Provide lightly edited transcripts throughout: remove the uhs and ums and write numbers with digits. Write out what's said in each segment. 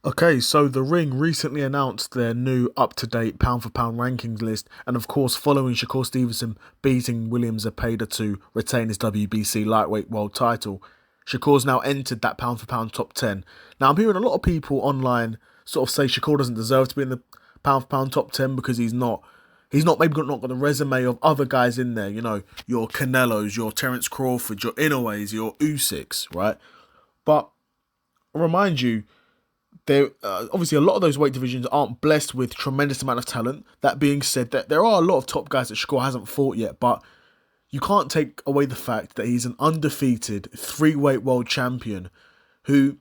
Okay, so The Ring recently announced their new up-to-date pound-for-pound rankings list, and of course, following Shakur Stevenson beating William Zepeda to retain his WBC lightweight world title, Shakur's now entered that pound-for-pound top 10. Now, I'm hearing a lot of people online sort of say Shakur doesn't deserve to be in the pound-for-pound top 10 because he's not maybe not got the resume of other guys in there. You know, your Canelos, your Terence Crawford, your Inoue's, your Usyks, right? But I remind you, there obviously a lot of those weight divisions aren't blessed with tremendous amount of talent. That being said, that there are a lot of top guys that Shakur hasn't fought yet, but you can't take away the fact that he's an undefeated three-weight world champion who,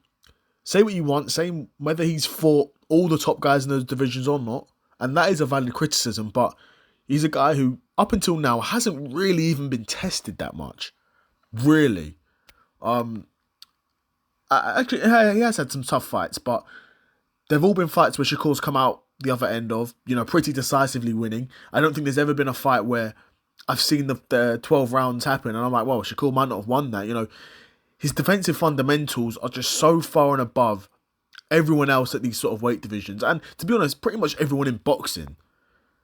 say what you want, say whether he's fought all the top guys in those divisions or not, and that is a valid criticism, but he's a guy who, up until now, hasn't really even been tested that much. Really. Um, Actually, he has had some tough fights, but they've all been fights where Shakur's come out the other end of, pretty decisively winning. I don't think there's ever been a fight where I've seen the 12 rounds happen and I'm like, well, Shakur might not have won that. His defensive fundamentals are just so far and above everyone else at these sort of weight divisions. And to be honest, pretty much everyone in boxing.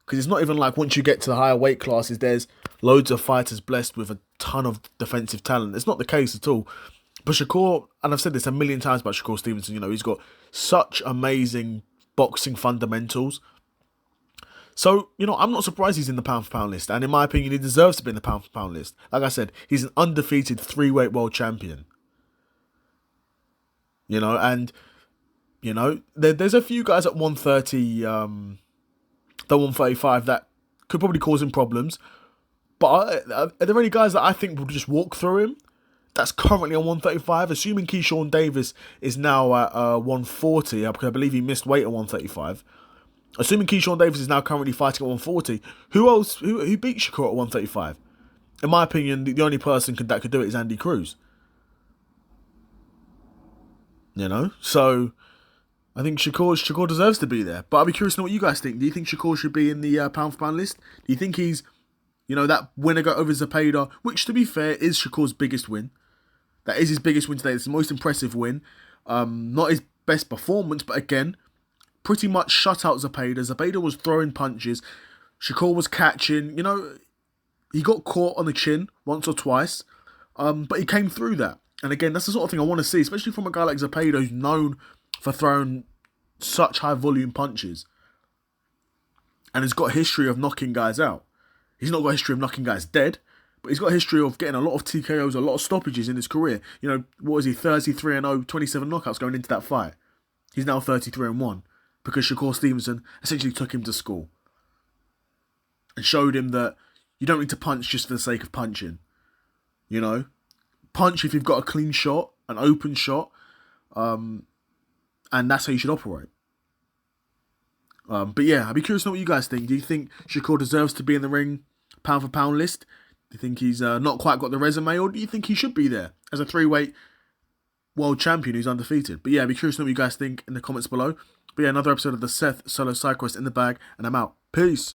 Because it's not even like once you get to the higher weight classes, there's loads of fighters blessed with a ton of defensive talent. It's not the case at all. But Shakur, and I've said this a million times about Shakur Stevenson, he's got such amazing boxing fundamentals. So, I'm not surprised he's in the pound for pound list. And in my opinion, he deserves to be in the pound for pound list. Like I said, he's an undefeated three-weight world champion. And, there's a few guys at 130, the 135 that could probably cause him problems. But are there any guys that I think will just walk through him? That's currently on 135, assuming Keyshawn Davis is now at 140, because I believe he missed weight at 135. Assuming Keyshawn Davis is now currently fighting at 140, who beat Shakur at 135? In my opinion, the only person that could do it is Andy Cruz. So I think Shakur deserves to be there. But I'll be curious to know what you guys think. Do you think Shakur should be in the pound for pound list? Do you think he's, that winner got over Zepeda, which to be fair is Shakur's biggest win? That is his biggest win today. It's the most impressive win. Not his best performance, but again, pretty much shut out Zepeda. Zepeda was throwing punches. Shakur was catching. He got caught on the chin once or twice, but he came through that. And again, that's the sort of thing I want to see, especially from a guy like Zepeda who's known for throwing such high volume punches and has got a history of knocking guys out. He's not got a history of knocking guys dead, but he's got a history of getting a lot of TKOs, a lot of stoppages in his career. What was he, 33-0, 27 knockouts going into that fight. He's now 33-1 because Shakur Stevenson essentially took him to school and showed him that you don't need to punch just for the sake of punching. Punch if you've got a clean shot, an open shot, and that's how you should operate. But yeah, I'd be curious to know what you guys think. Do you think Shakur deserves to be in the ring pound for pound list? Do you think he's not quite got the resume, or do you think he should be there as a three-weight world champion who's undefeated? But yeah, I'd be curious to know what you guys think in the comments below. But yeah, another episode of the Seth Solo Cyclist in the bag, and I'm out. Peace.